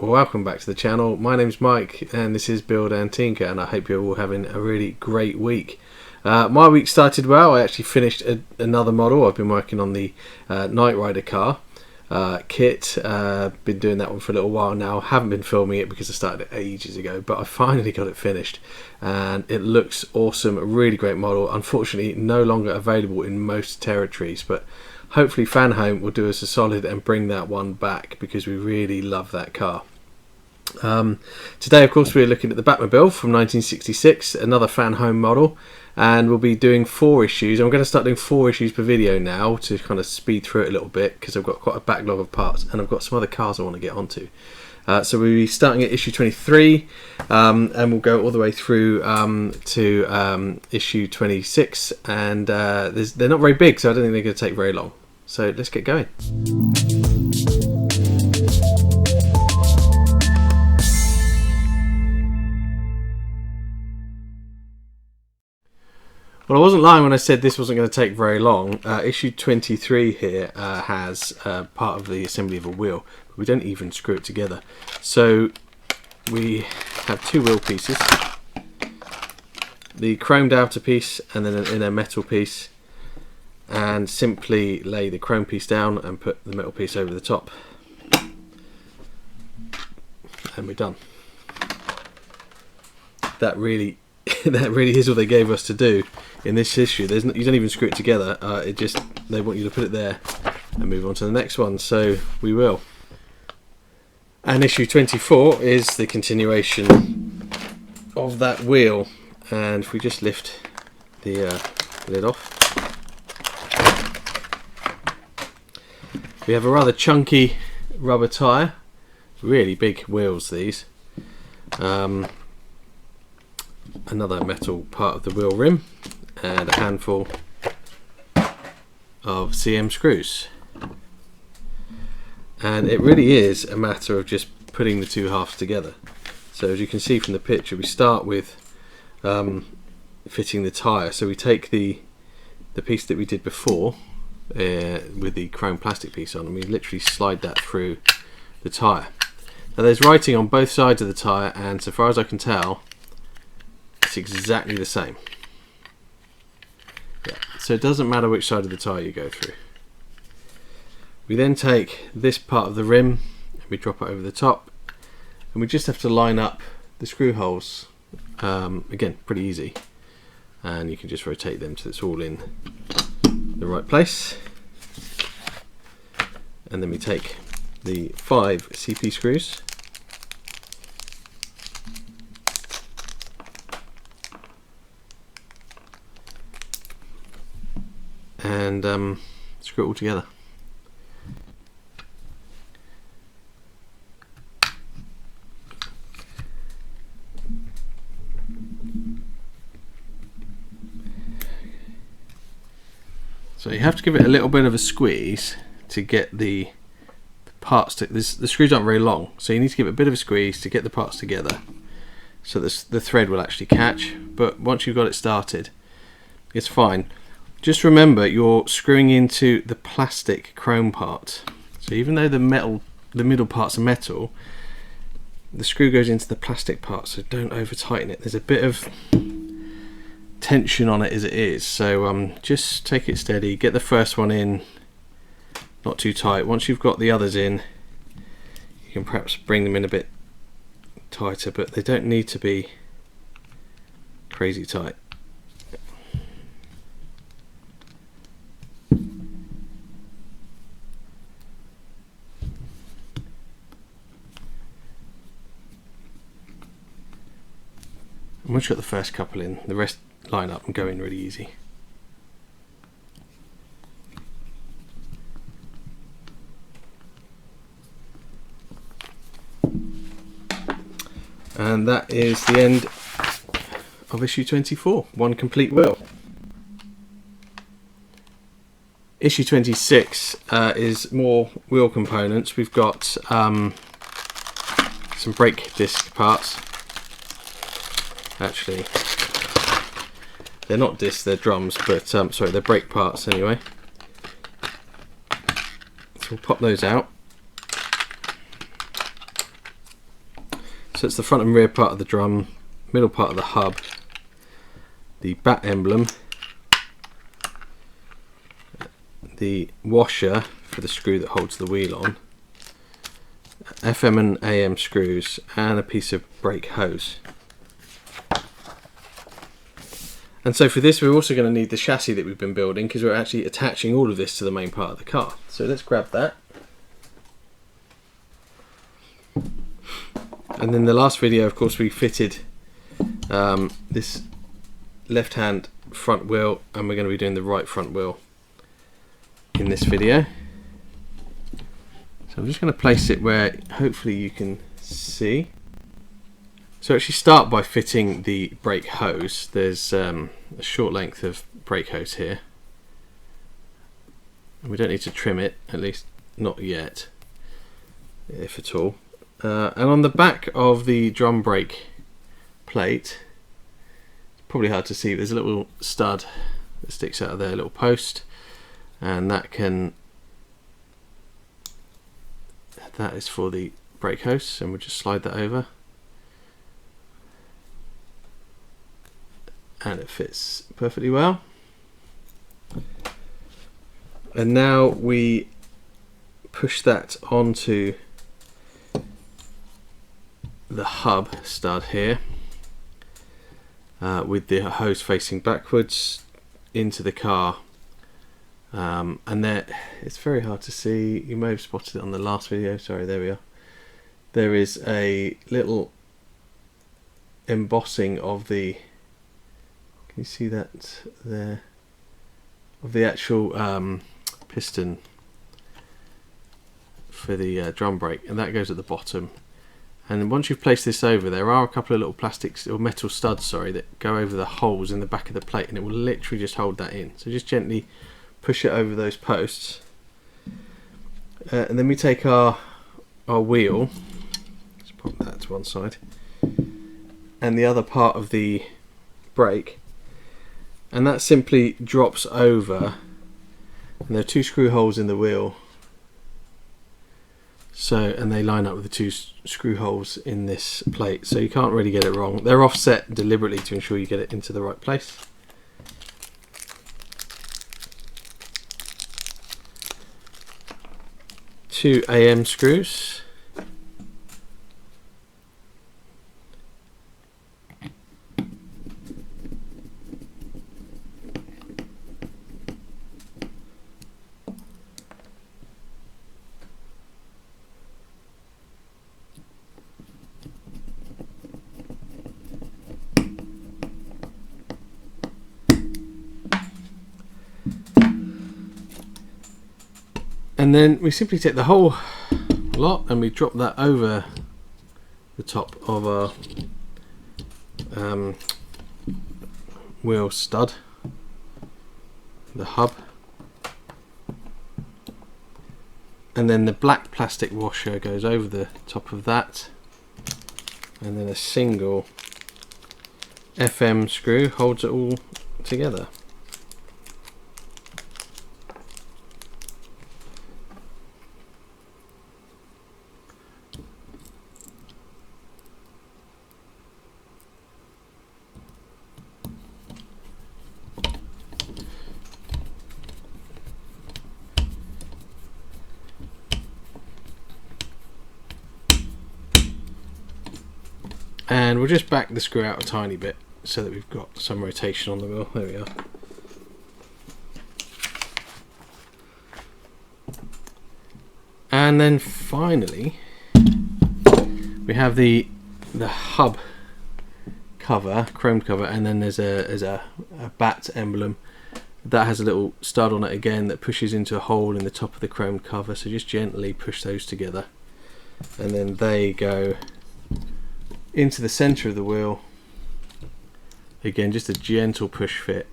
welcome back to the channel. My name's Mike and this is Build and Tinker, and I hope you're all having a really great week. My week started well. I actually finished another model. I've been working on the Knight Rider car kit. Been doing that one for a little while now. Haven't been filming it because I started it ages ago, but I finally got it finished and it looks awesome. A really great model. Unfortunately no longer available in most territories, but hopefully Fanhome will do us a solid and bring that one back because we really love that car. Today of course we're looking at the Batmobile from 1966, another Fanhome model, and we'll be doing 4 issues. I'm going to start doing 4 issues per video now to kind of speed through it a little bit because I've got quite a backlog of parts and I've got some other cars I want to get onto. So we'll be starting at issue 23 and we'll go all the way through to issue 26, and they're not very big, so I don't think they're going to take very long. So let's get going. Well, I wasn't lying when I said this wasn't going to take very long. Issue 23 here has part of the assembly of a wheel. But we don't even screw it together. So we have 2 wheel pieces. The chromed outer piece and then an inner metal piece. And simply lay the chrome piece down and put the metal piece over the top. And we're done. That really is all they gave us to do in this issue. You don't even screw it together. They want you to put it there and move on to the next one. So we will. And issue 24 is the continuation of that wheel. And if we just lift the lid off, we have a rather chunky rubber tyre. Really big wheels these. Another metal part of the wheel rim and a handful of CM screws, and it really is a matter of just putting the 2 halves together. So as you can see from the picture, we start with fitting the tyre. So we take the piece that we did before with the chrome plastic piece on, and we literally slide that through the tyre. Now there's writing on both sides of the tyre, and so far as I can tell it's exactly the same. Yeah. So it doesn't matter which side of the tyre you go through. We then take this part of the rim and we drop it over the top, and we just have to line up the screw holes. Again, pretty easy, and you can just rotate them so it's all in the right place. And then we take the 5 CP screws and screw it all together. So you have to give it a little bit of a squeeze to get the parts to, the screws aren't very long, so you need to give it a bit of a squeeze to get the parts together so the thread will actually catch. But once you've got it started, it's fine. Just remember you're screwing into the plastic chrome part, so even though the middle part's are metal, the screw goes into the plastic part, so don't over tighten it. There's a bit of tension on it as it is, so just take it steady, get the first one in not too tight. Once you've got the others in, you can perhaps bring them in a bit tighter, but they don't need to be crazy tight. And once you've got the first couple in, the rest line up and go in really easy. And that is the end of issue 24, one complete wheel. Issue 26 is more wheel components. We've got some brake disc parts. Actually, they're not discs, they're drums, but sorry, they're brake parts anyway. So we'll pop those out. So it's the front and rear part of the drum, middle part of the hub, the bat emblem, the washer for the screw that holds the wheel on, FM and AM screws, and a piece of brake hose. And so for this we're also going to need the chassis that we've been building, because we're actually attaching all of this to the main part of the car. So let's grab that. And then the last video, of course, we fitted this left hand front wheel, and we're going to be doing the right front wheel in this video. So I'm just going to place it where hopefully you can see. So actually start by fitting the brake hose. There's a short length of brake hose here, and we don't need to trim it, at least not yet, if at all. And on the back of the drum brake plate, it's probably hard to see, there's a little stud that sticks out of there, a little post, and that is for the brake hose, and we'll just slide that over, and it fits perfectly well. And now we push that onto the hub stud here, with the hose facing backwards into the car, and there, it's very hard to see, you may have spotted it on the last video, sorry, there we are. There is a little embossing of the, can you see that there, of the actual piston for the drum brake, and that goes at the bottom. And once you've placed this over, there are a couple of little plastics or metal studs, sorry, that go over the holes in the back of the plate, and it will literally just hold that in. So just gently push it over those posts, and then we take our wheel, let's pop that to one side, and the other part of the brake, and that simply drops over, and there are 2 screw holes in the wheel. So, and they line up with the 2 screw holes in this plate, so you can't really get it wrong. They're offset deliberately to ensure you get it into the right place. Two AM screws. And then we simply take the whole lot and we drop that over the top of our wheel stud, the hub, and then the black plastic washer goes over the top of that, and then a single FM screw holds it all together. And we'll just back the screw out a tiny bit so that we've got some rotation on the wheel. There we are. And then finally we have the hub cover, chrome cover, and then there's a bat emblem that has a little stud on it again that pushes into a hole in the top of the chrome cover. So just gently push those together, and then they go into the center of the wheel. Again, just a gentle push fit,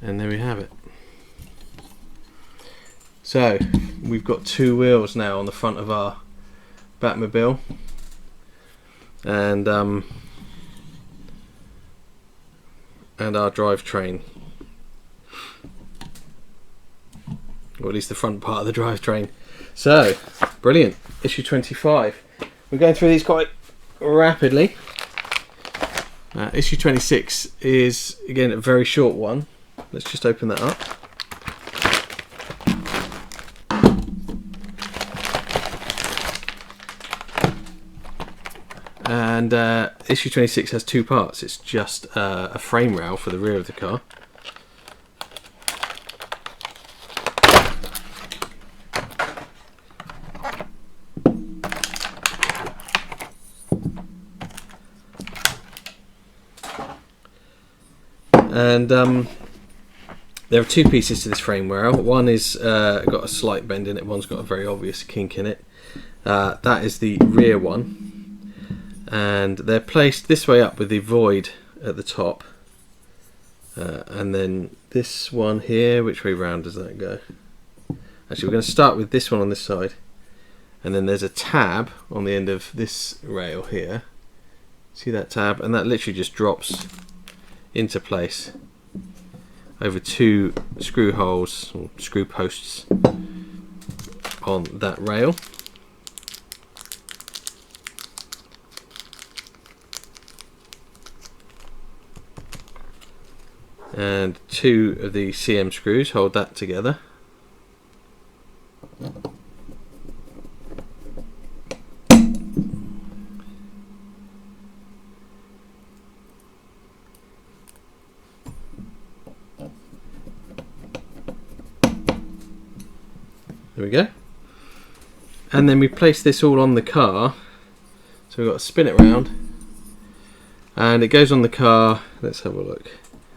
and there we have it. So we've got 2 wheels now on the front of our Batmobile, and our drivetrain, or at least the front part of the drivetrain. So brilliant. Issue 25. We're going through these quite rapidly. Issue 26 is again a very short one. Let's just open that up. And issue 26 has two parts. It's just a frame rail for the rear of the car. And there are two pieces to this frame rail. One is got a slight bend in it, one's got a very obvious kink in it. That is the rear one, and they're placed this way up with the void at the top, and then this one here, which way round does that go? Actually, we're going to start with this one on this side, and then there's a tab on the end of this rail here. See that tab? And that literally just drops into place over two screw holes or screw posts on that rail. And two of the CM screws hold that together. There we go. And then we place this all on the car. So we've got to spin it round. And it goes on the car. Let's have a look.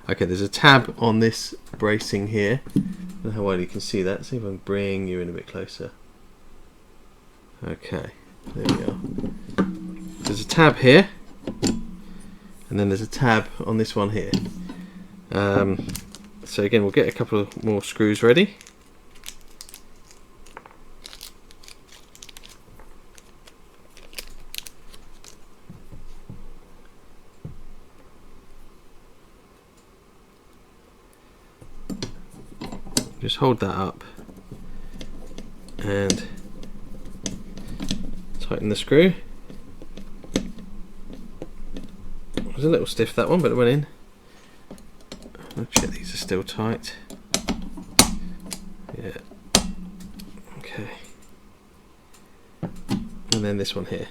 Okay, there's a tab on this bracing here. I don't know how well you can see that. See if I can bring you in a bit closer. Okay, there we are. There's a tab here. And then there's a tab on this one here. So again, we'll get a couple of more screws ready. Just hold that up and tighten the screw. It was a little stiff, that one, but it went in. I'll check these are still tight. Yeah. Okay. And then this one here.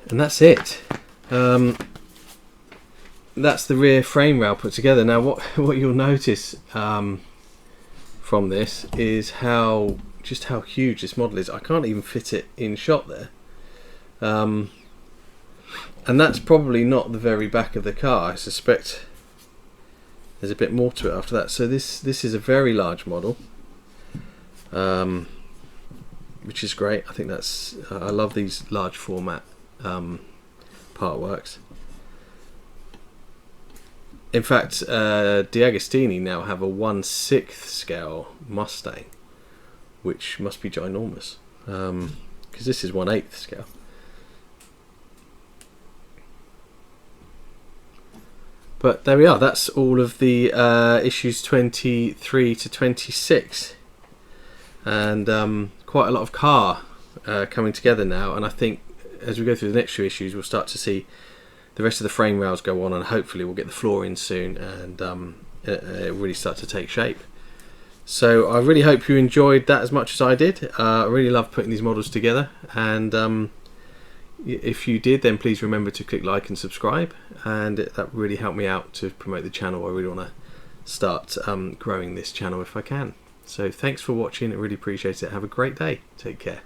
And that's it. That's the rear frame rail put together. Now what you'll notice from this is just how huge this model is. I can't even fit it in shot there. And that's probably not the very back of the car. I suspect there's a bit more to it after that. So this is a very large model, which is great. I think that's I love these large format part works. In fact, DeAgostini now have a 1/6 scale Mustang, which must be ginormous, because this is 1/8 scale. But there we are. That's all of the issues 23 to 26, and quite a lot of car coming together now. And I think as we go through the next few issues, we'll start to see the rest of the frame rails go on, and hopefully we'll get the floor in soon, and it really start to take shape. So I really hope you enjoyed that as much as I did. I really love putting these models together, and if you did, then please remember to click like and subscribe, and that really helped me out to promote the channel. I really want to start growing this channel if I can. So thanks for watching. I really appreciate it. Have a great day. Take care.